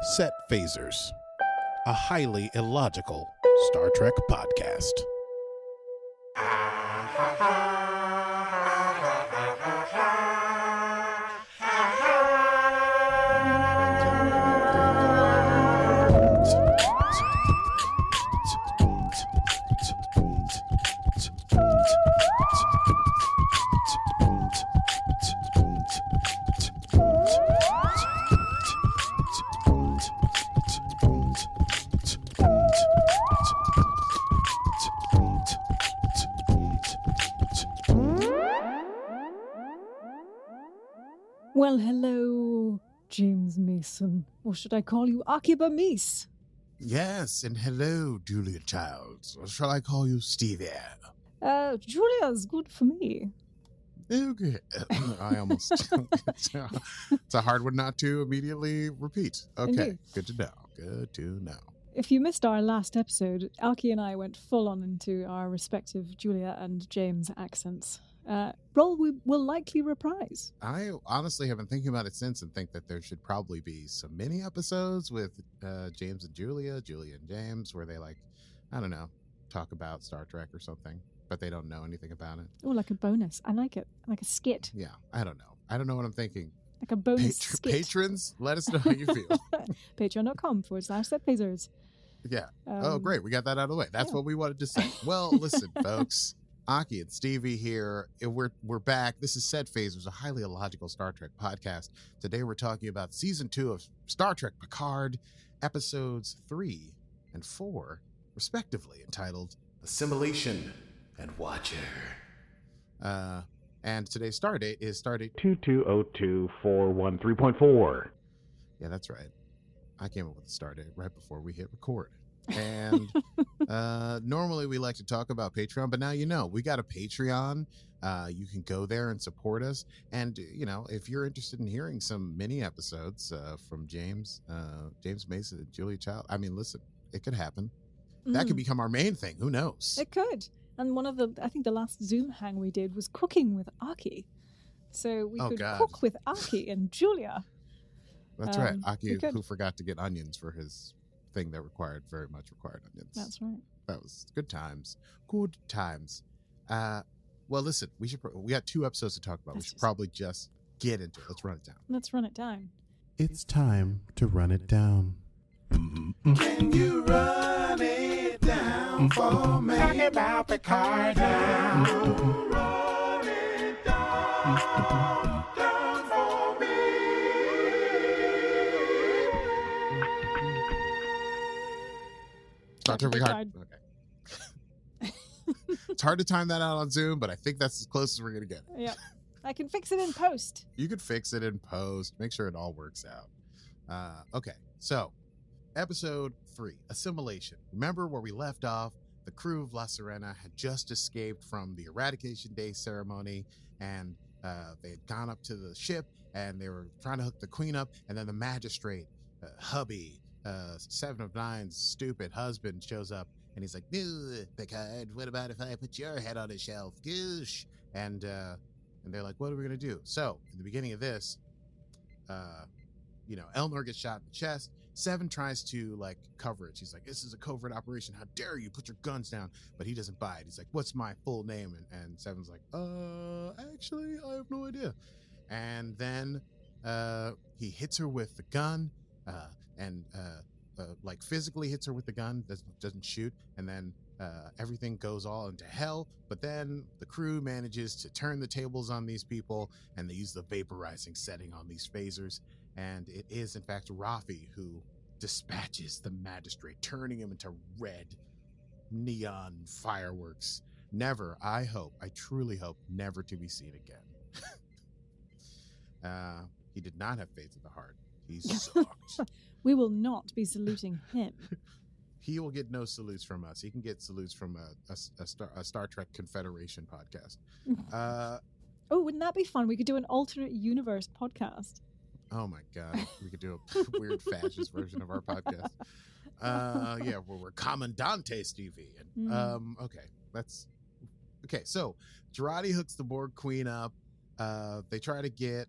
Set Phasers, a highly illogical Star Trek podcast. Well, hello, James Mason. Or should I call you Akiba Meese? Yes, and hello, Julia Childs. Or shall I call you Stevie? Julia's good for me. Okay. I almost... It's a hard one not to immediately repeat. Okay, Indeed. Good to know. Good to know. If you missed our last episode, Aki and I went full on into our respective Julia and James accents. Role we will likely reprise. I honestly have been thinking about it since and think that there should probably be some mini episodes with James and Julia and James, where they talk about Star Trek or something, but they don't know anything about it. Oh, like a bonus. I like it. Like a skit. Yeah, I don't know what I'm thinking. Like a bonus skit. Patrons, let us know how you feel. Patreon.com/setphasers. Yeah. Oh, great. We got that out of the way. That's what we wanted to say. Well, listen, folks. Aki and Stevie here. We're back. This is Set Phasers, a highly illogical Star Trek podcast. Today we're talking about Season 2 of Star Trek Picard, Episodes 3 and 4, respectively, entitled Assimilation and Watcher. And today's stardate is stardate 2202413.4. Yeah, that's right. I came up with the stardate right before we hit record. And normally we like to talk about Patreon, but now we got a Patreon. You can go there and support us. And if you're interested in hearing some mini episodes from James Mason and Julia Child, I mean, listen, it could happen. That could become our main thing. Who knows? It could. And I think the last Zoom hang we did was cooking with Aki. So we could cook with Aki and Julia. That's right. Aki, who forgot to get onions for his thing that very much required onions. That's right. That was good times. Good times. Well, listen, we got 2 episodes to talk about. We should probably just get into it. Let's run it down. Let's run it down. It's time to run it down. Can you run it down for me? Talk about Picard now. Run it down for me. Dr. Picard. Okay. It's hard to time that out on Zoom, but I think that's as close as we're going to get. Yeah. I can fix it in post. You could fix it in post. Make sure it all works out. Okay. So, Episode 3, Assimilation. Remember where we left off? The crew of La Sirena had just escaped from the Eradication Day ceremony, and they had gone up to the ship, and they were trying to hook the Queen up, and then the magistrate, hubby, 7 of 9's stupid husband, shows up, and he's like, Picard, what about if I put your head on a shelf? Goosh. And they're like, what are we going to do? So, in the beginning of this, Elnor gets shot in the chest. 7 tries to cover it. She's like, this is a covert operation. How dare you put your guns down? But he doesn't buy it. He's like, what's my full name? And 7's like, actually, I have no idea. And then he hits her with the gun and physically hits her with the gun, doesn't shoot. And then everything goes all into hell. But then the crew manages to turn the tables on these people, and they use the vaporizing setting on these phasers. And it is, in fact, Rafi who dispatches the magistrate, turning him into red neon fireworks. Never, I truly hope, never to be seen again. He did not have faith in the heart. He sucked. We will not be saluting him. He will get no salutes from us. He can get salutes from a Star Trek Confederation podcast. Wouldn't that be fun? We could do an alternate universe podcast. Oh my God. We could do a weird fascist version of our podcast. Where we're Commandante Stevie. And, okay. So Jurati hooks the Borg Queen up. They try to get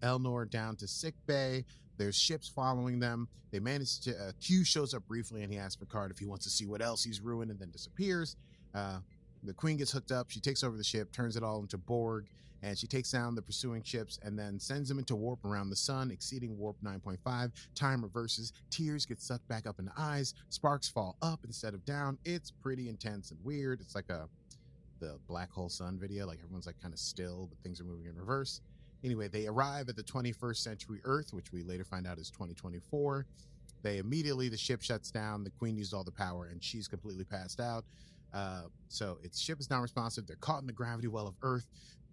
Elnor down to sick bay. There's ships following them. They manage to, Q shows up briefly and he asks Picard if he wants to see what else he's ruined and then disappears. The Queen gets hooked up. She takes over the ship, turns it all into Borg, and she takes down the pursuing ships and then sends them into warp around the sun, exceeding warp 9.5. Time reverses. Tears get sucked back up in the eyes. Sparks fall up instead of down. It's pretty intense and weird. It's like the black hole sun video. Like everyone's like kind of still, but things are moving in reverse. Anyway, they arrive at the 21st century Earth, which we later find out is 2024. The ship shuts down. The Queen used all the power and she's completely passed out. So its ship is non-responsive. They're caught in the gravity well of Earth.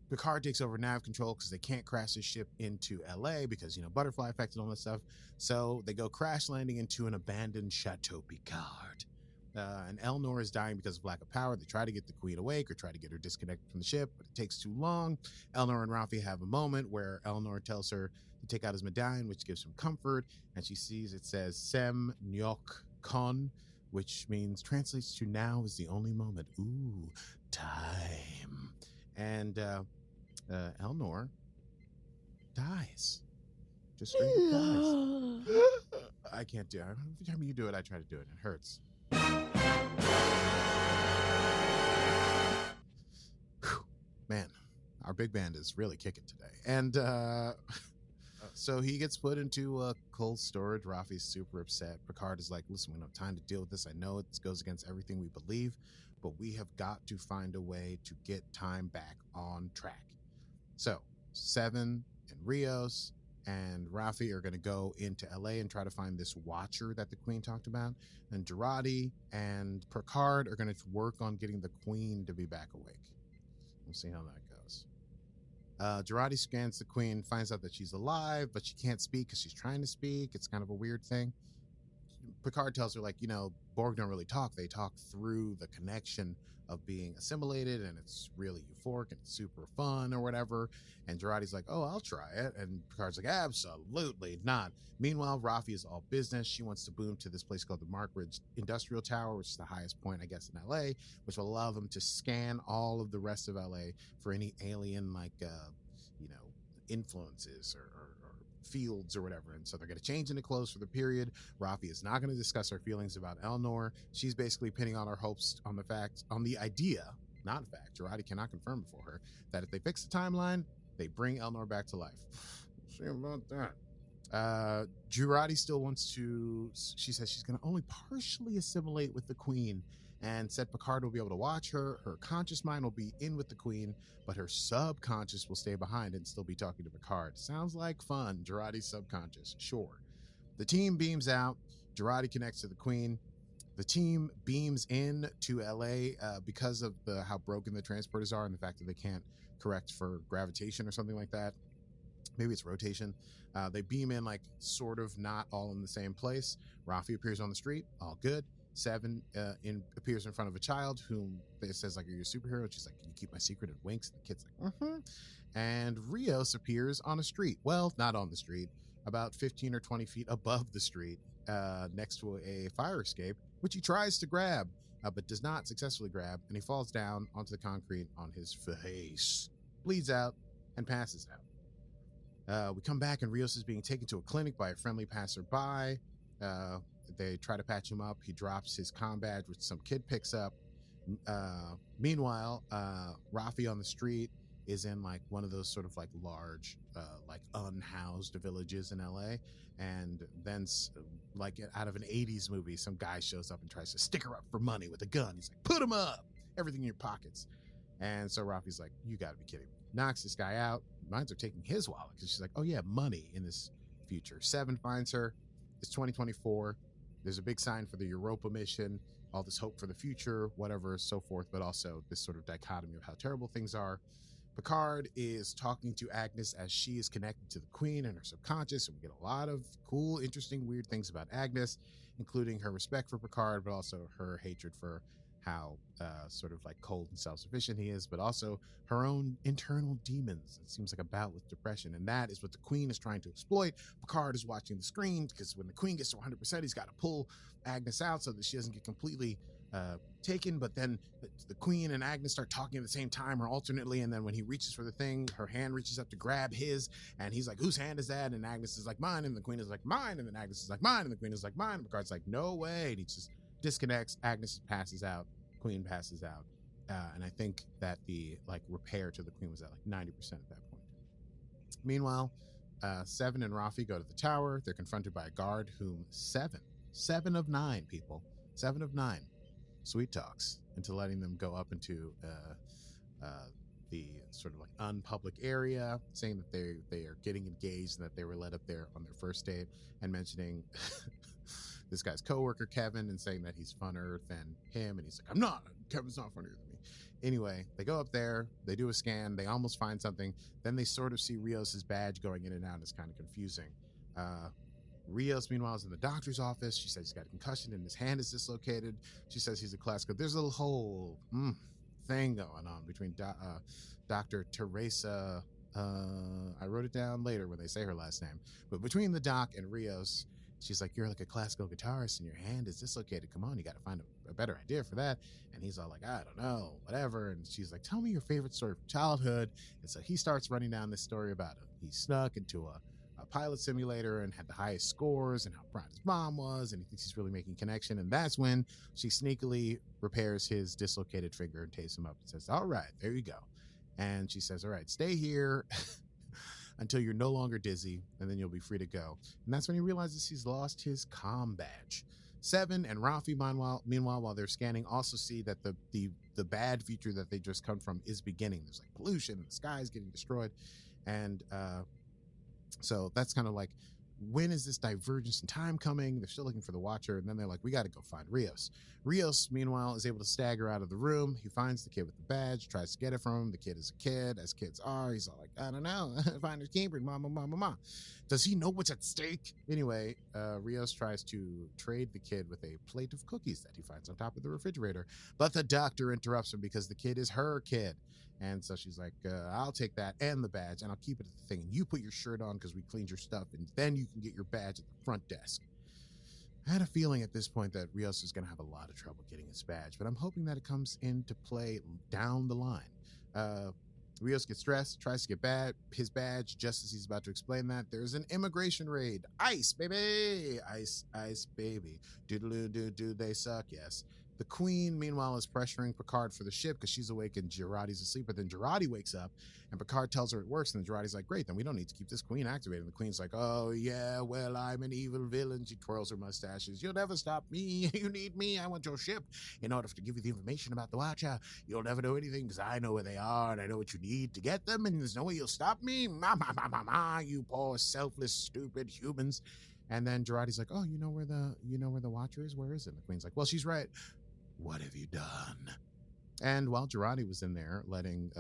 Picard takes over nav control because they can't crash his ship into LA because, butterfly effect and all that stuff. So they go crash landing into an abandoned Chateau Picard. And Elnor is dying because of lack of power. They try to get the Queen awake or try to get her disconnected from the ship, but it takes too long. Elnor and Rafi have a moment where Elnor tells her to take out his medallion, which gives him comfort, and she sees it says Sem Nyok Kon, which translates to now is the only moment. Ooh, time. And Elnor dies. Just straight up dies. I can't do it. Every time you do it, I try to do it. It hurts. Man, our big band is really kicking today. And so he gets put into cold storage. Rafi's super upset. Picard is like, listen, we don't have time to deal with this. I know it goes against everything we believe, but we have got to find a way to get time back on track. So Seven and Rios and Rafi are going to go into LA and try to find this watcher that the Queen talked about. And Jurati and Picard are going to work on getting the Queen to be back awake. We'll see how that goes. Jurati scans the Queen, finds out that she's alive, but she can't speak because she's trying to speak. It's kind of a weird thing. Picard tells her, Borg don't really talk. They talk through the connection of being assimilated, and it's really euphoric and super fun or whatever. And Jurati's like, oh, I'll try it. And Picard's like, absolutely not. Meanwhile, Rafi is all business. She wants to boom to this place called the Mark Ridge Industrial Tower, which is the highest point, I guess, in LA, which will allow them to scan all of the rest of LA for any alien, influences or fields or whatever. And so they're going to change into clothes for the period. Rafi is not going to discuss her feelings about Elnor. She's basically pinning on her hopes on the idea, not fact, Jurati cannot confirm before her, that if they fix the timeline, they bring Elnor back to life. See about that. Jurati still wants to, she says she's going to only partially assimilate with the Queen and said Picard will be able to watch her. Her conscious mind will be in with the Queen, but her subconscious will stay behind and still be talking to Picard. Sounds like fun. Jurati's subconscious. Sure. The team beams out. Jurati connects to the Queen. The team beams in to LA because of how broken the transporters are and the fact that they can't correct for gravitation or something like that. Maybe it's rotation. They beam in sort of not all in the same place. Rafi appears on the street. All good. Seven appears in front of a child whom it says, are you a superhero? And she's like, can you keep my secret? And winks. And the kid's like, And Rios appears on a street. Well, not on the street, about 15 or 20 feet above the street, next to a fire escape, which he tries to grab, but does not successfully grab. And he falls down onto the concrete on his face, bleeds out, and passes out. We come back and Rios is being taken to a clinic by a friendly passerby. They try to patch him up. He drops his comm badge, which some kid picks up. Meanwhile, Rafi on the street is in one of those sort of large, unhoused villages in LA. And then out of an 80s movie, some guy shows up and tries to stick her up for money with a gun. He's like, put him up, everything in your pockets. And so Rafi's like, you gotta be kidding me. Knocks this guy out. Minds are taking his wallet because she's like, oh yeah, money in this future. Seven finds her. It's 2024. There's a big sign for the Europa mission, all this hope for the future, whatever, so forth, but also this sort of dichotomy of how terrible things are. Picard is talking to Agnes as she is connected to the Queen and her subconscious, and we get a lot of cool, interesting, weird things about Agnes, including her respect for Picard, but also her hatred for how sort of cold and self-sufficient he is, but also her own internal demons. It seems like a bout with depression, and that is what the Queen is trying to exploit. Picard is watching the screen because when the Queen gets to 100%, he's got to pull Agnes out so that she doesn't get completely taken, but then the Queen and Agnes start talking at the same time or alternately, and then when he reaches for the thing, her hand reaches up to grab his, and he's like, whose hand is that? And Agnes is like, mine, and the Queen is like, mine, and then Agnes is like, mine, and the Queen is like, mine, and Picard's like, no way, and he just disconnects. Agnes passes out, Queen passes out, and I think that the repair to the Queen was at 90% at that point. Meanwhile, Seven and Rafi go to the tower. They're confronted by a guard whom seven of nine people, 7 of 9 sweet talks into letting them go up into the sort of unpublic area, saying that they are getting engaged and that they were led up there on their first date, and mentioning this guy's coworker Kevin and saying that he's funner than him, and he's like, I'm not. Kevin's not funnier than me. Anyway, they go up there, they do a scan, they almost find something, then they sort of see Rios's badge going in and out. It's kind of confusing. Rios, meanwhile, is in the doctor's office. She says he's got a concussion and his hand is dislocated. She says he's a classical. There's a whole thing going on between Dr. Teresa. I wrote it down later when they say her last name. But between the doc and Rios, she's like, you're like a classical guitarist and your hand is dislocated. Come on, you got to find a better idea for that. And he's all like, I don't know, whatever. And she's like, tell me your favorite story from childhood. And so he starts running down this story about it. He snuck into a pilot simulator and had the highest scores and how proud his mom was, and he thinks he's really making connection. And that's when she sneakily repairs his dislocated finger and takes him up and says, all right, there you go. And she says, all right, stay here until you're no longer dizzy, and then you'll be free to go. And that's when he realizes he's lost his comm badge. Seven and Rafi, meanwhile, while they're scanning, also see that the bad future that they just come from is beginning. There's pollution, the sky is getting destroyed, and so that's kind of when is this divergence in time coming? They're still looking for the Watcher, and then they're like, we got to go find Rios. Rios, meanwhile, is able to stagger out of the room. He finds the kid with the badge, tries to get it from him. The kid is a kid, as kids are. He's all like, I don't know, find his keeper, mama. Does he know what's at stake? Anyway, Rios tries to trade the kid with a plate of cookies that he finds on top of the refrigerator, but the doctor interrupts him because the kid is her kid. And so she's like, I'll take that and the badge, and I'll keep it at the thing. And you put your shirt on because we cleaned your stuff, and then you can get your badge at the front desk. I had a feeling at this point that Rios is going to have a lot of trouble getting his badge, but I'm hoping that it comes into play down the line. Rios gets dressed, tries to get his badge. Just as he's about to explain that, there's an immigration raid. Ice, baby! Ice, baby. Doodle-doo, they suck, yes. The Queen, meanwhile, is pressuring Picard for the ship because she's awake and Jurati's asleep. But then Jurati wakes up and Picard tells her it works. And then Jurati's like, great, then we don't need to keep this Queen activated. And the Queen's like, oh, yeah, well, I'm an evil villain. She twirls her mustaches. You'll never stop me. You need me. I want your ship in order to give you the information about the Watcher. You'll never know anything because I know where they are and I know what you need to get them. And there's no way you'll stop me. You poor, selfless, stupid humans. And then Jurati's like, oh, you know where the Watcher is? Where is it? And the Queen's like, well, she's right. What have you done? And while Jurati was in there letting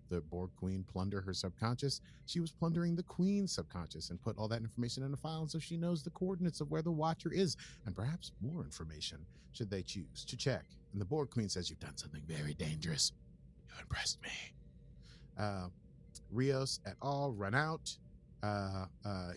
the Borg Queen plunder her subconscious, she was plundering the Queen's subconscious and put all that information in a file so she knows the coordinates of where the Watcher is and perhaps more information should they choose to check. And the Borg Queen says, you've done something very dangerous. You impressed me. Rios et al. Run out.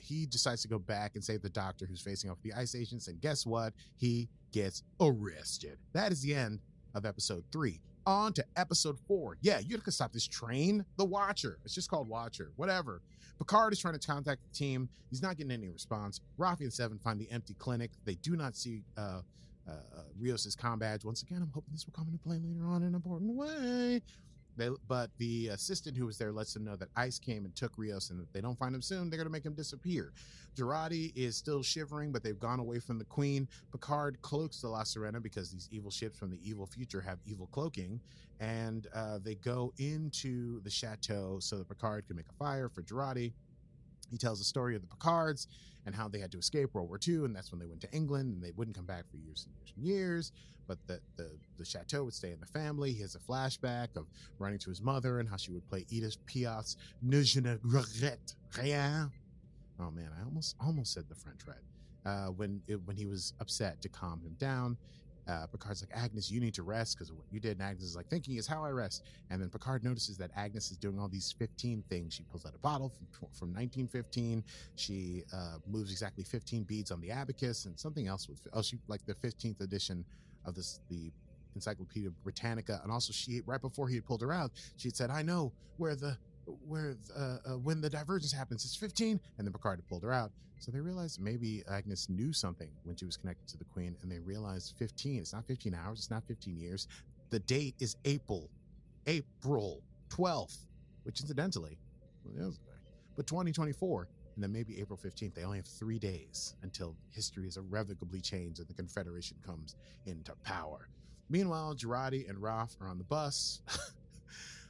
He decides to go back and save the doctor who's facing off the ice agents, and guess what? He gets arrested. That is the end of episode 3. On to episode 4. Yeah, you can stop this train. The Watcher. It's just called Watcher. Whatever. Picard is trying to contact the team. He's not getting any response. Rafi and Seven find the empty clinic. They do not see Rios's comm badge. Once again, I'm hoping this will come into play later on in an important way. But the assistant who was there lets them know that Ice came and took Rios, and if they don't find him soon, they're going to make him disappear. Jurati is still shivering, but they've gone away from the Queen. Picard cloaks the La Sirena because these evil ships from the evil future have evil cloaking, and they go into the chateau so that Picard can make a fire for Jurati. He tells the story of the Picards and how they had to escape World War II, and that's when they went to England, and they wouldn't come back for years and years and years. But the chateau would stay in the family. He has a flashback of running to his mother and how she would play Edith Piaf's Ne je ne regrette rien. Oh man, I almost said the French right. When he was upset, to calm him down. Picard's like, Agnes, you need to rest because of what you did. And Agnes is like, thinking is how I rest. And then Picard notices that Agnes is doing all these 15 things. She pulls out a bottle from 1915. She moves exactly 15 beads on the abacus and something else with, she like the 15th edition of the Encyclopedia Britannica, and also she, right before he had pulled her out, she had said, "I know when the divergence happens, it's 15." And then Picard had pulled her out. So they realized maybe Agnes knew something when she was connected to the Queen, and they realized 15. It's not 15 hours. It's not 15 years. The date is April 12th, which incidentally, but 2024, and then maybe April 15th. They only have 3 days until history is irrevocably changed and the Confederation comes into power. Meanwhile, Jurati and Raf are on the bus,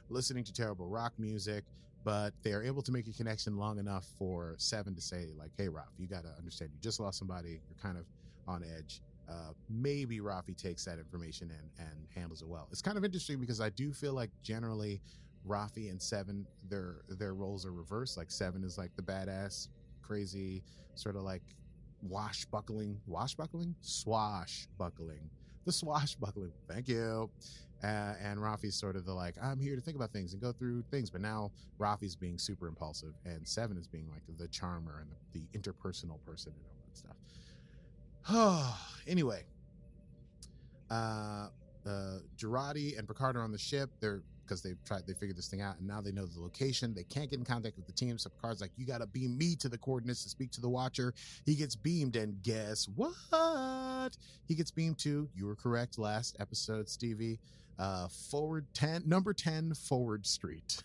listening to terrible rock music, but they are able to make a connection long enough for Seven to say, like, "Hey, Raf, you got to understand, you just lost somebody. You're kind of on edge." Maybe Rafi takes that information and handles it well. It's kind of interesting because I do feel like generally Rafi and Seven, their roles are reversed. Like Seven is like the badass, crazy, sort of like swashbuckling, thank you. And Rafi's sort of the like, "I'm here to think about things and go through things," but now Rafi's being super impulsive and Seven is being like the charmer and the interpersonal person and all that stuff. Anyway, Jurati and Picard are on the ship. Because they figured this thing out, and now they know the location. They can't get in contact with the team, so Picard's like, "You gotta beam me to the coordinates to speak to the Watcher." He gets beamed, and guess what? He gets beamed to, you were correct last episode, Stevie, number 10 Forward Street.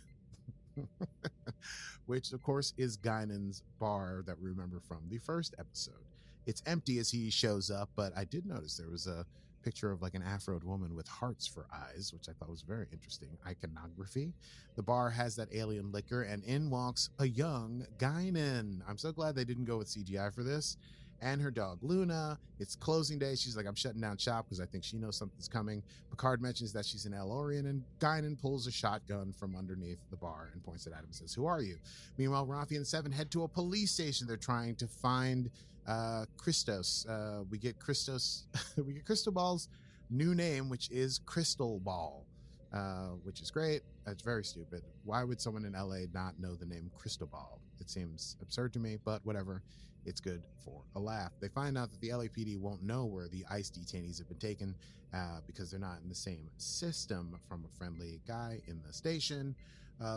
Which of course is Guinan's bar that we remember from the first episode. It's empty as he shows up, but I did notice there was a picture of like an afroed woman with hearts for eyes, which I thought was very interesting iconography. The bar has that alien liquor, and in walks a young Guinan. I'm so glad they didn't go with CGI for this. And her dog Luna. It's closing day. She's like, "I'm shutting down shop," because I think she knows something's coming. Picard mentions that she's an Elnorian, and Guinan pulls a shotgun from underneath the bar and points it at him and says, "Who are you?" Meanwhile, Rafi and Seven head to a police station. They're trying to find Christos. We get Crystal Ball's new name, which is Crystal Ball, which is great. That's very stupid. Why would someone in LA not know the name Crystal Ball? It seems absurd to me, but whatever. It's good for a laugh. They find out that the LAPD won't know where the ICE detainees have been taken because they're not in the same system, from a friendly guy in the station.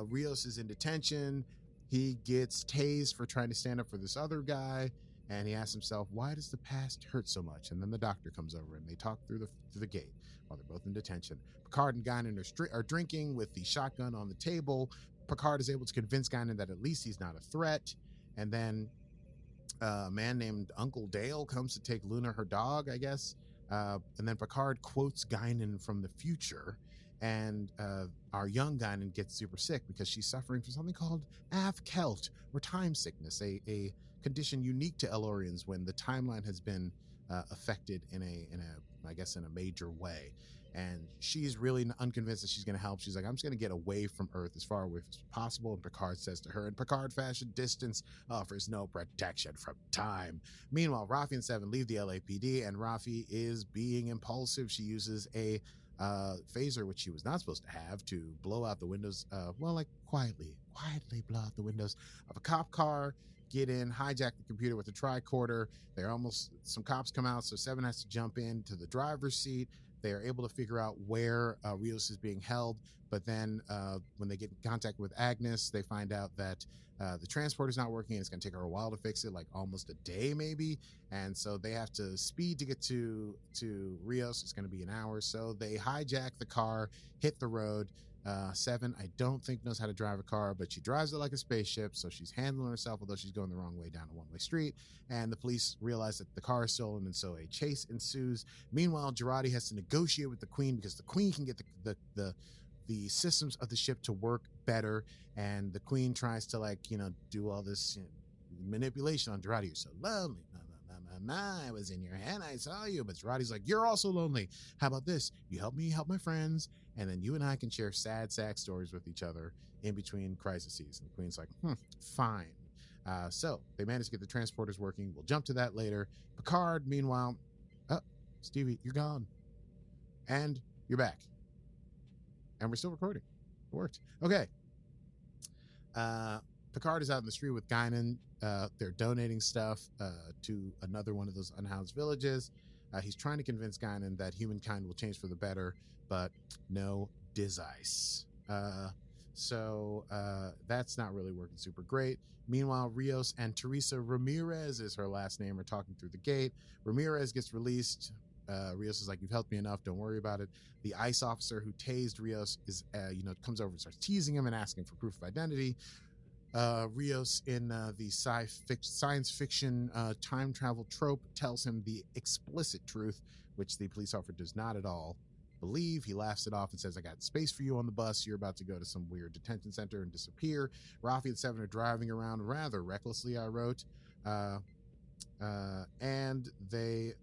Rios is in detention. He gets tased for trying to stand up for this other guy. And he asks himself, why does the past hurt so much? And then the doctor comes over and they talk through the gate while they're both in detention. Picard and Guinan are drinking with the shotgun on the table. Picard is able to convince Guinan that at least he's not a threat. And then a man named Uncle Dale comes to take Luna, her dog, I guess. And then Picard quotes Guinan from the future. And our young Guinan gets super sick because she's suffering from something called Av-Kelt, or time sickness, a condition unique to Elorians when the timeline has been affected in a major way. And she's really unconvinced that she's going to help. She's like, "I'm just going to get away from Earth as far away as possible." And Picard says to her, in Picard fashion, "Distance offers no protection from time." Meanwhile, Rafi and Seven leave the LAPD, and Rafi is being impulsive. She uses a phaser, which she was not supposed to have, to blow out the windows, quietly blow out the windows of a cop car, get in, hijack the computer with a tricorder. Some cops come out, so Seven has to jump into the driver's seat. They are able to figure out where Rios is being held, but then when they get in contact with Agnes, they find out that the transporter's not working, and it's going to take her a while to fix it, like almost a day maybe, and so they have to speed to get to Rios. It's going to be an hour, so they hijack the car, hit the road. Seven, I don't think, knows how to drive a car, but she drives it like a spaceship, so she's handling herself, although she's going the wrong way down a one-way street, and the police realize that the car is stolen, and so a chase ensues. Meanwhile, Jurati has to negotiate with the Queen because the Queen can get the systems of the ship to work better, and the Queen tries to do all this manipulation on Jurati. "You're so lonely. I was in your head, I saw you." But Jurati's like, "You're also lonely. How about this? You help me help my friends, and then you and I can share sad sack stories with each other in between crises." And the Queen's like, fine. So they manage to get the transporters working. We'll jump to that later. Picard, meanwhile, Stevie, you're gone. And you're back. And we're still recording. It worked. Okay. Picard is out in the street with Guinan. They're donating stuff to another one of those unhoused villages. He's trying to convince Guinan that humankind will change for the better, but no dicey. So that's not really working super great. Meanwhile, Rios and Teresa Ramirez is her last name are talking through the gate. Ramirez gets released. Rios is like, you've helped me enough, don't worry about it. The ICE officer who tased Rios is comes over and starts teasing him and asking for proof of identity. Rios, in the science fiction time travel trope, tells him the explicit truth, which the police officer does not at all believe. He laughs it off and says, I got space for you on the bus. You're about to go to some weird detention center and disappear. Rafi and Seven are driving around rather recklessly, I wrote. And they,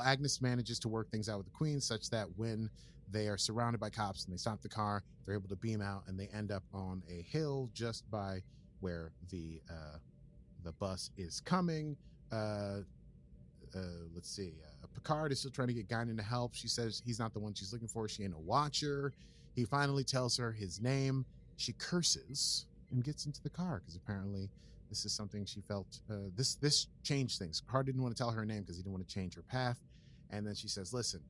Agnes manages to work things out with the Queen such that when they are surrounded by cops and they stop the car, they're able to beam out and they end up on a hill just by where the bus is coming. Let's see. Picard is still trying to get Guinan to help. She says he's not the one she's looking for. She ain't a watcher. He finally tells her his name. She curses and gets into the car because apparently this is something she felt. This changed things. Picard didn't want to tell her name because he didn't want to change her path. And then she says, listen,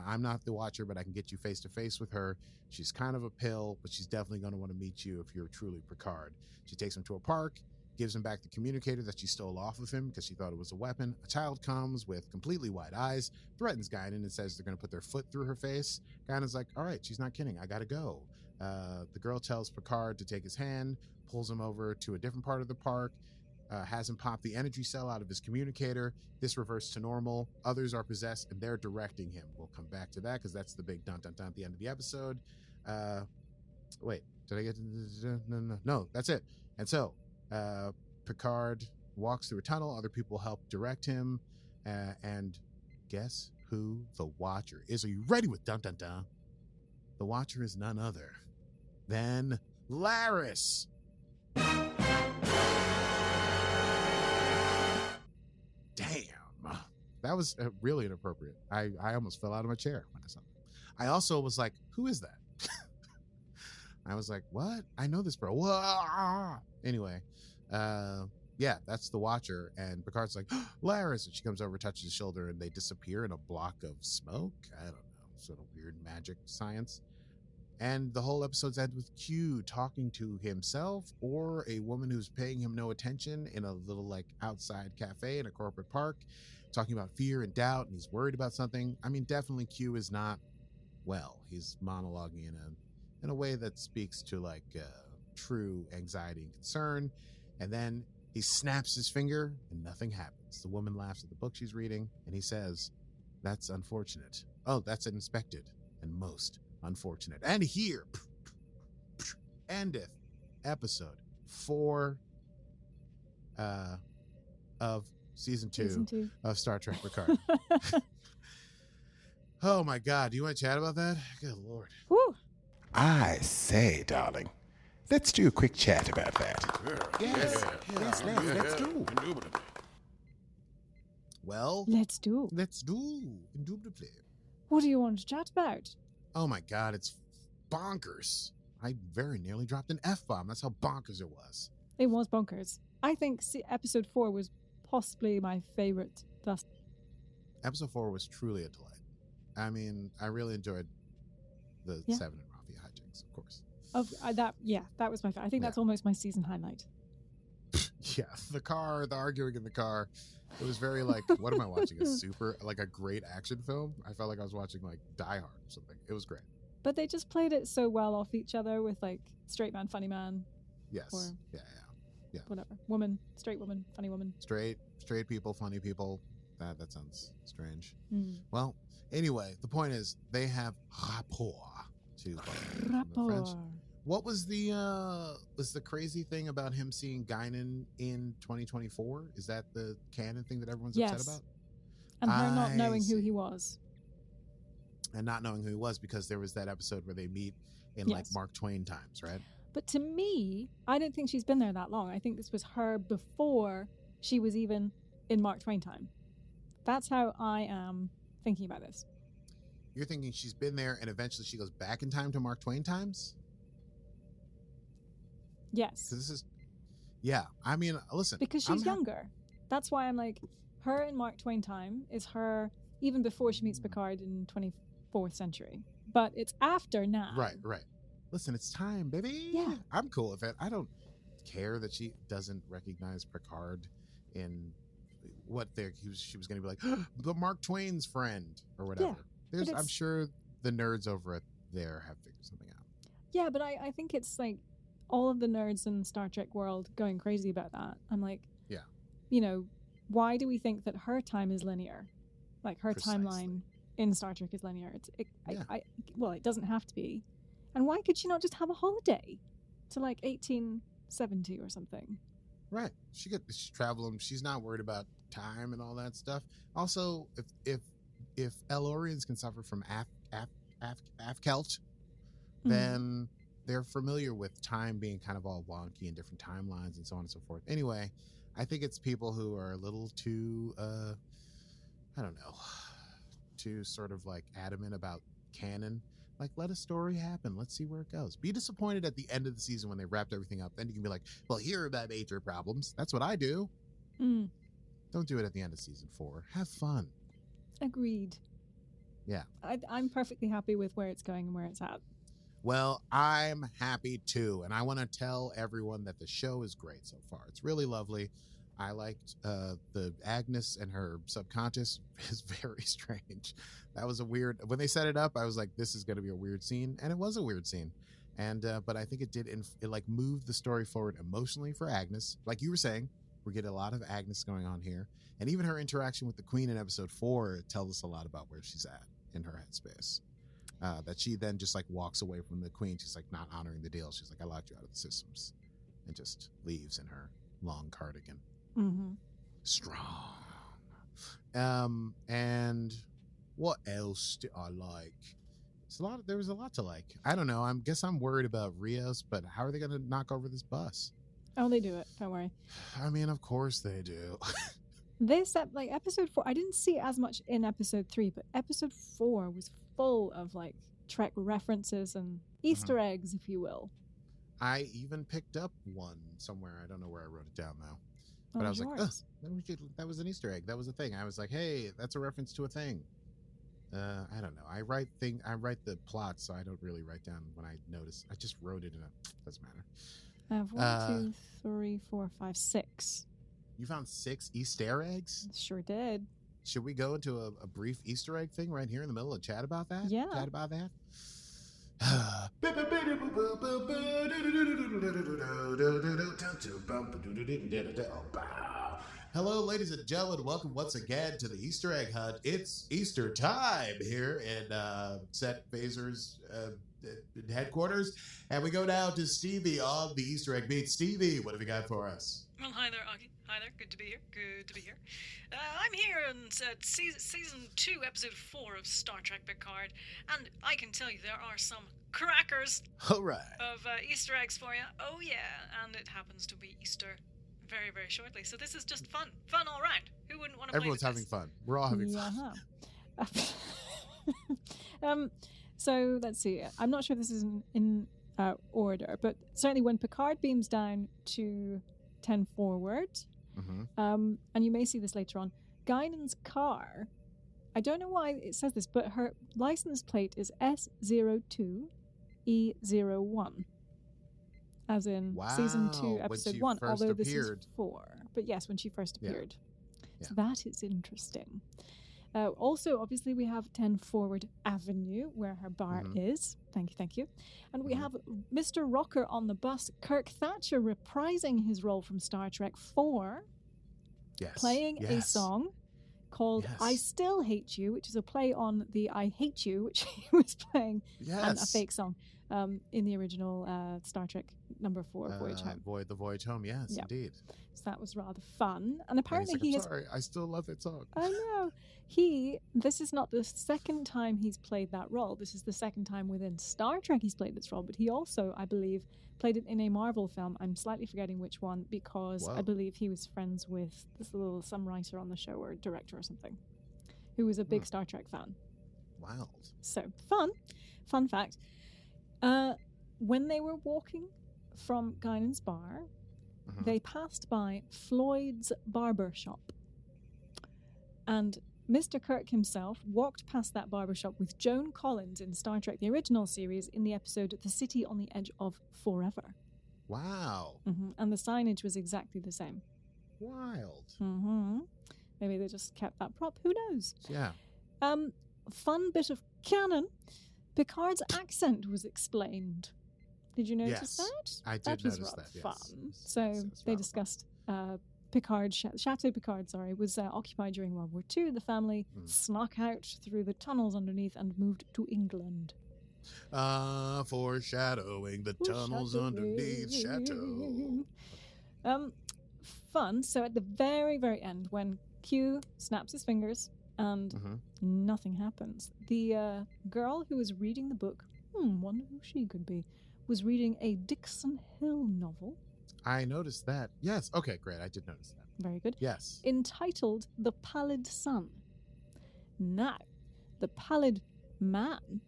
I'm not the watcher, but I can get you face to face with her. She's kind of a pill, but she's definitely going to want to meet you if you're truly Picard. She takes him to a park, gives him back the communicator that she stole off of him because she thought it was a weapon. A child comes with completely wide eyes, threatens Guinan and says they're going to put their foot through her face. Guinan's like, all right, she's not kidding. I got to go. The girl tells Picard to take his hand, pulls him over to a different part of the park, has him pop the energy cell out of his communicator. This reverts to normal. Others are possessed and they're directing him. We'll come back to that because that's the big dun dun dun at the end of the episode. Wait, did I get to... No, that's it. And so Picard walks through a tunnel. Other people help direct him. And guess who the Watcher is? Are you ready with dun dun dun? The Watcher is none other than Laris. Damn. That was really inappropriate. I almost fell out of my chair when I saw it. I also was like, who is that? I was like, what? I know this bro. Whoa. Anyway, yeah, that's the Watcher. And Picard's like, Laris. And she comes over, touches his shoulder, and they disappear in a block of smoke. I don't know, sort of weird magic science. And the whole episode's ended with Q talking to himself or a woman who's paying him no attention in a little like outside cafe in a corporate park, talking about fear and doubt, and he's worried about something. I mean, definitely Q is not well. He's monologuing in a way that speaks to like true anxiety and concern. And then he snaps his finger and nothing happens. The woman laughs at the book she's reading and he says, that's unfortunate. Oh, that's unexpected and most unfortunate. And here endeth episode 4 of season 2 of Star Trek Picard. Oh my God. Do you want to chat about that? Good Lord. Woo. I say, darling, let's do a quick chat about that. Yes, let's do. Indubitably. Well, Let's do. Indubitably. What do you want to chat about? Oh my God, it's bonkers. I very nearly dropped an F-bomb. That's how bonkers it was. It was bonkers. I think episode 4 was possibly my favorite thus. Episode 4 was truly a delight. I mean, I really enjoyed the Seven and Rafi hijinks, of course. That was my favorite. I think that's almost my season highlight. Yeah, the arguing in the car. It was very like, what am I watching? A great action film? I felt like I was watching like Die Hard or something. It was great. But they just played it so well off each other with like straight man, funny man. Yes. Or yeah. Whatever. Woman, straight woman, funny woman. Straight people, funny people. That sounds strange. Mm. Well, anyway, the point is they have rapport to French. What was the crazy thing about him seeing Guinan in 2024? Is that the canon thing that everyone's upset about? And her not knowing who he was. And not knowing who he was because there was that episode where they meet in like Mark Twain times, right? But to me, I don't think she's been there that long. I think this was her before she was even in Mark Twain time. That's how I am thinking about this. You're thinking she's been there and eventually she goes back in time to Mark Twain times? Yes. This is, I mean, listen. Because she's younger. That's why I'm like, her in Mark Twain time is her even before she meets Picard in 24th century. But it's after now. Right. Listen, it's time, baby. Yeah. I'm cool with it. I don't care that she doesn't recognize Picard in what she was going to be like, the Mark Twain's friend or whatever. Yeah, I'm sure the nerds over there have figured something out. Yeah, but I think it's like all of the nerds in the Star Trek world going crazy about that. I'm like, why do we think that her time is linear? Like her timeline in Star Trek is linear. It doesn't have to be. And why could she not just have a holiday to like 1870 or something? Right. She's traveling. She's not worried about time and all that stuff. Also, if Elorians can suffer from Afkelt, then they're familiar with time being kind of all wonky and different timelines and so on and so forth. Anyway, I think it's people who are a little too, too sort of like adamant about canon. Like, let a story happen. Let's see where it goes. Be disappointed at the end of the season when they wrapped everything up. Then you can be like, well, here are my major problems. That's what I do. Don't do it at the end of season 4. Have fun. Agreed. Yeah. I'm perfectly happy with where it's going and where it's at. Well, I'm happy too. And I want to tell everyone that the show is great so far. It's really lovely. I liked the Agnes and her subconscious is very strange. That was a weird, when they set it up, I was like, this is going to be a weird scene. And it was a weird scene. And, but I think it did, it like moved the story forward emotionally for Agnes. Like you were saying, we get a lot of Agnes going on here. And even her interaction with the Queen in episode 4 tells us a lot about where she's at in her headspace. That she then just like walks away from the Queen. She's like not honoring the deal. She's like, I locked you out of the systems, and just leaves in her long cardigan. Strong. And what else do I like? There was a lot to like. I don't know. I guess I'm worried about Rios, but how are they going to knock over this bus? Oh, they do it. Don't worry. I mean, of course they do. They set like episode 4. I didn't see as much in episode 3, but episode 4 was full of like Trek references and Easter eggs, if you will. I even picked up one somewhere. I don't know where I wrote it down though. But I was like, that was an Easter egg. That was a thing. I was like, hey, that's a reference to a thing. I don't know. I write the plot, so I don't really write down when I notice. I just wrote it in doesn't matter. I have 1, 2, 3, 4, 5, 6. You found 6 Easter eggs? Sure did. Should we go into a brief Easter egg thing right here in the middle and chat about that? Yeah. Chat about that? Hello, ladies and gentlemen. Welcome once again to the Easter egg hunt. It's Easter time here in Set Phasers headquarters. And we go down to Stevie on the Easter egg beat. Stevie, what have you got for us? Well, hi there, Augie. Hi there. Good to be here. I'm here in season 2, episode 4 of Star Trek Picard, and I can tell you there are some crackers All right. of Easter eggs for you. Oh yeah, and it happens to be Easter very, very shortly. So this is just fun all round. Who wouldn't want to play Everyone's with having this? fun. We're all having fun. So let's see. I'm not sure if this is in order, but certainly when Picard beams down to 10 forward, and you may see this later on, Guinan's car, I don't know why it says this, but her license plate is S02E01. As in season 2, episode 1, although this is 4. But yes, when she first appeared. Yeah. So that is interesting. Also, obviously, we have 10 Forward Avenue, where her bar is. Thank you. And we have Mr. Rocker on the bus, Kirk Thatcher reprising his role from Star Trek 4, playing a song called I Still Hate You, which is a play on the I Hate You, which he was playing, and a fake song in the original Star Trek number 4, Voyage Home. The Voyage Home, yes, indeed. So that was rather fun. And apparently I'm sorry, I still love that song. I know. This is not the second time he's played that role. This is the second time within Star Trek he's played this role, but he also, I believe, played it in a Marvel film. I'm slightly forgetting which one, because I believe he was friends with some writer on the show or director or something, who was a big Star Trek fan. Wild. So, fun fact. When they were walking from Guinan's bar, they passed by Floyd's barber shop. And Mr. Kirk himself walked past that barbershop with Joan Collins in Star Trek, the original series, in the episode The City on the Edge of Forever. Wow. And the signage was exactly the same. Wild. Maybe they just kept that prop. Who knows? Yeah. Fun bit of canon. Picard's accent was explained. Did you notice that? I did notice that. That was fun. Yes. So they discussed Chateau Picard, was occupied during World War II. The family snuck out through the tunnels underneath and moved to England. Foreshadowing the tunnels underneath Chateau. Fun. So at the very, very end, when Q snaps his fingers and nothing happens, the girl who was reading the book, wonder who she could be, was reading a Dixon Hill novel. I noticed that. Yes. Okay, great. I did notice that. Very good. Yes. Entitled The Pallid Sun. Now, the Pallid Man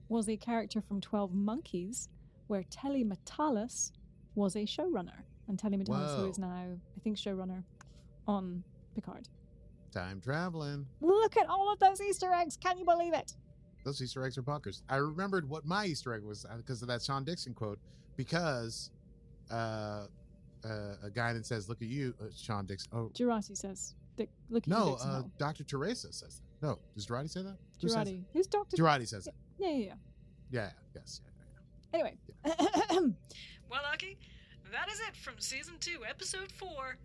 was a character from 12 Monkeys, where Telly Matalas was a showrunner. And Telly Matalas, who is now, I think, showrunner on Picard. Time traveling. Look at all of those Easter eggs. Can you believe it? Those Easter eggs are bonkers. I remembered what my Easter egg was because of that Sean Dixon quote. Because a guy that says, "Look at you, Sean Dixon." Oh, Jurati says, "Look at you." No, Dr. Teresa says that. No, does Jurati say that? Jurati. Who's Dr. Jurati says that. Yeah. Yeah. Yes. Yeah. Anyway. Yeah. Well, Lucky, that is it from Season 2, Episode 4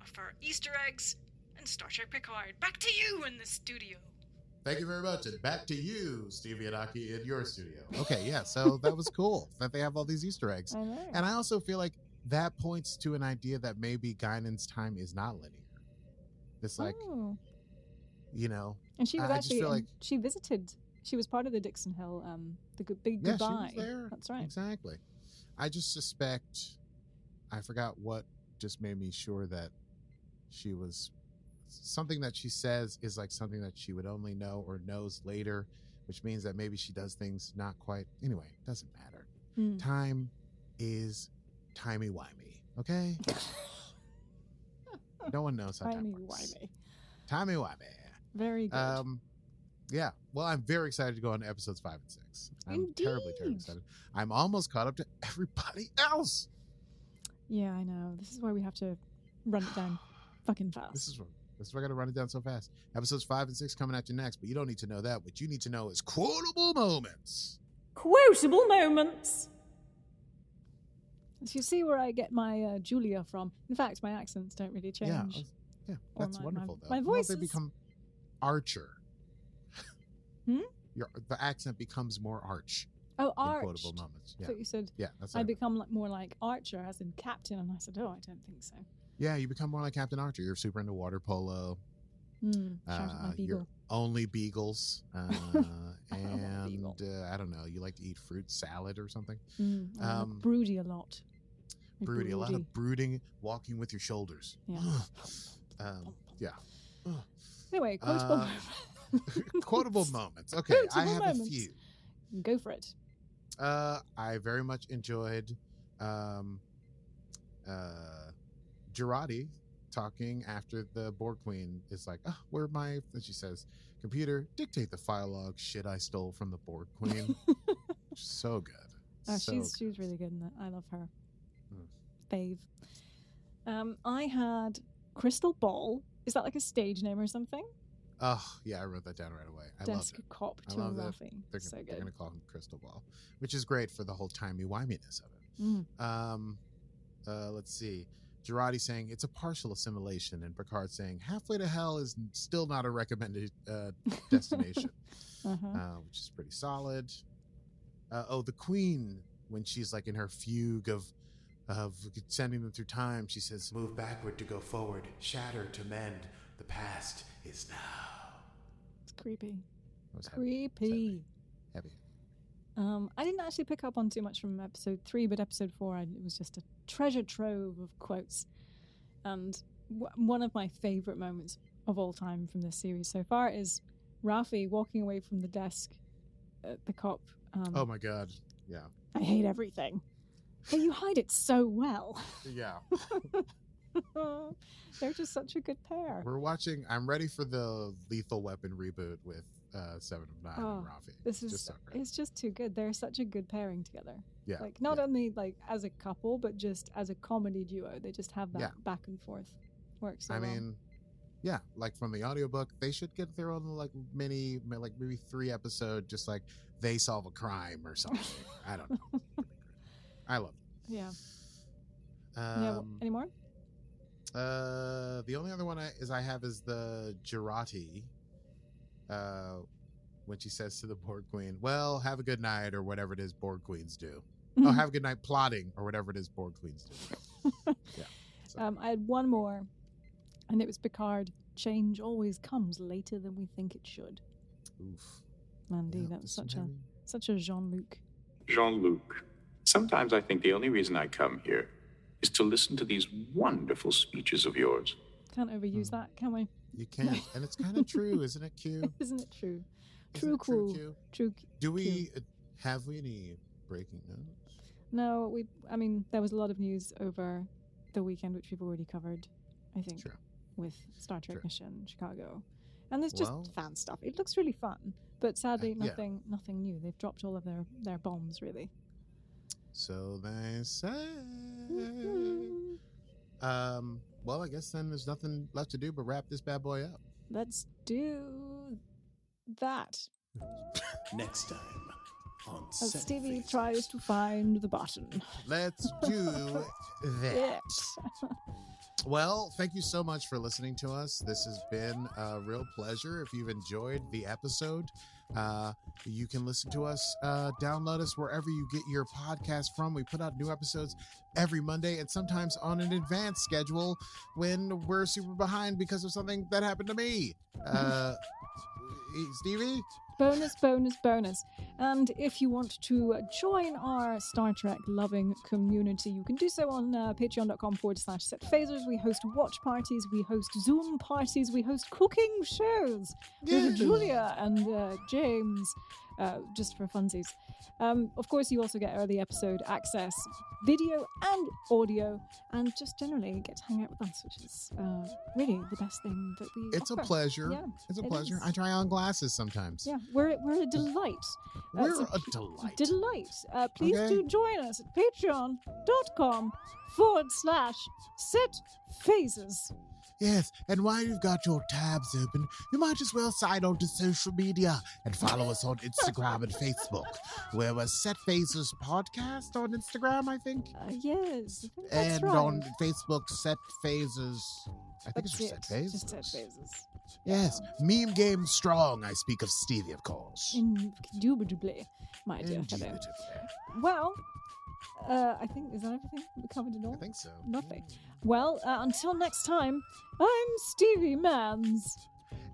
of our Easter eggs and Star Trek Picard. Back to you in the studio. Thank you very much, and back to you, Stevie and Aki, in your studio. Okay, yeah, so that was cool that they have all these Easter eggs. I know. And I also feel like that points to an idea that maybe Guinan's time is not linear. It's like, you know. And she was actually, she visited, she was part of the Dixon Hill, the big goodbye. She was there. That's right. Exactly. I just suspect, I forgot what just made me sure that she was, something that she says is like something that she would only know or knows later, which means that maybe she does things not quite. Anyway, doesn't matter. Time is timey-wimey, okay? No one knows how time works. Timey-wimey. Very good. Yeah. Well, I'm very excited to go on to episodes 5 and 6. I'm Indeed. terribly excited. I'm almost caught up to everybody else. Yeah, I know. This is why we have to run it down fucking fast. This is why I got to run it down so fast. Episodes 5 and 6 coming at you next, but you don't need to know that. What you need to know is quotable moments. Quotable moments. So you see where I get my Julia from. In fact, my accents don't really change. Yeah, that's wonderful, though. My voice they become Archer. The accent becomes more arch. Oh, arch. Quotable moments. Yeah. I thought you said that's I become more like Archer, as in captain, and I said, oh, I don't think so. Yeah, you become more like Captain Archer. You're super into water polo. You're only beagles. And I don't know, you like to eat fruit salad or something. Broody a lot. Broody, a lot of brooding, walking with your shoulders. Yeah. Anyway, quotable moments. Quotable moments. Okay, I have a few. Go for it. I very much enjoyed Jurati talking after the Borg Queen is like, and she says, computer, dictate the file log shit I stole from the Borg Queen. So good. She's really good in that. I love her. Fave. I had Crystal Ball. Is that like a stage name or something? Oh, yeah, I wrote that down right away. I Desk love it. Cop to Rafi. They're going to call him Crystal Ball, which is great for the whole timey-wiminess of it. Let's see. Jurati saying it's a partial assimilation, and Picard saying halfway to hell is still not a recommended destination, which is pretty solid. The Queen, when she's like in her fugue of sending them through time, she says, "Move backward to go forward, shatter to mend. The past is now." It's creepy. Heavy. I didn't actually pick up on too much from episode 3, but episode 4, it was just a treasure trove of quotes. And one of my favorite moments of all time from this series so far is Rafi walking away from the desk at the cop. Oh my God. Yeah. I hate everything. But you hide it so well. Yeah. They're just such a good pair. I'm ready for the Lethal Weapon reboot with Seven and Rafi. It's just too good. They're such a good pairing together. Yeah. Like not only like as a couple, but just as a comedy duo. They just have that back and forth. Works so well. mean, yeah, like from the audiobook, they should get their own like maybe 3 episode, just like they solve a crime or something. I don't know. I love it. Yeah. Any more? The only other one I have is the Jurati. When she says to the Borg Queen, "Well, have a good night," or whatever it is Borg Queens do. Oh, have a good night plotting, or whatever it is Borg Queens do. Yeah. So. I had one more, and it was Picard. Change always comes later than we think it should. Oof. Mandy, that was such a Jean-Luc. Jean-Luc, sometimes I think the only reason I come here is to listen to these wonderful speeches of yours. Can't overuse that, can we? You can't. And it's kind of true, isn't it, Q? Isn't it true? Isn't it True. Q? Do we have any breaking notes? No, there was a lot of news over the weekend, which we've already covered, I think, with Star Trek Mission Chicago. And there's just fan stuff. It looks really fun, but sadly, nothing new. They've dropped all of their bombs, really. So they say. Well, I guess then there's nothing left to do but wrap this bad boy up. Let's do that. Next time on As Stevie tries to find the button. Let's do that. Well, thank you so much for listening to us. This has been a real pleasure. If you've enjoyed the episode, you can listen to us, download us wherever you get your podcast from. We put out new episodes every Monday and sometimes on an advanced schedule when we're super behind because of something that happened to me. Stevie? Bonus. And if you want to join our Star Trek loving community, you can do so on patreon.com/setphasers. We host watch parties, we host Zoom parties, we host cooking shows with Julia and James, just for funsies. Of course, you also get early episode access, video and audio, and just generally get to hang out with us, which is really the best thing that we It's offer. a pleasure. Yeah, it's a it pleasure. is. I try on glasses sometimes. Yeah, we're a delight. We're a delight. Please do join us at patreon.com/setphasers. Yes, and while you've got your tabs open, you might as well sign on to social media and follow us on Instagram and Facebook, where we're Set Phasers Podcast on Instagram, I think. Yes, I think that's And right. on Facebook, Set Phasers. I think it's just Set Phasers. Just Set Phasers. Yes, meme game strong. I speak of Stevie, of course. Indubitably, my dear fellow. Indubitably. Well, I think, is that everything? We covered it all? I think so. Lovely. Well, until next time, I'm Stevie Mans.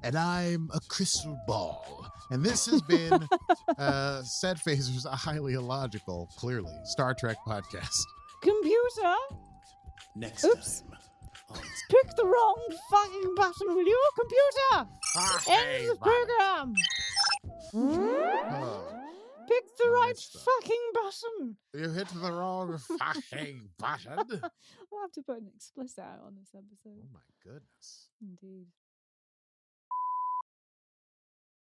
And I'm a crystal ball. And this has been Set Phasers, a highly illogical, clearly, Star Trek podcast. Computer, Next Oops. time on pick the wrong fucking button, will you? Computer, end the program. Oh, Pick the right stuff. fucking button. you hit the wrong fucking button. We'll have to put an explicit out on this episode. Oh my goodness. Indeed.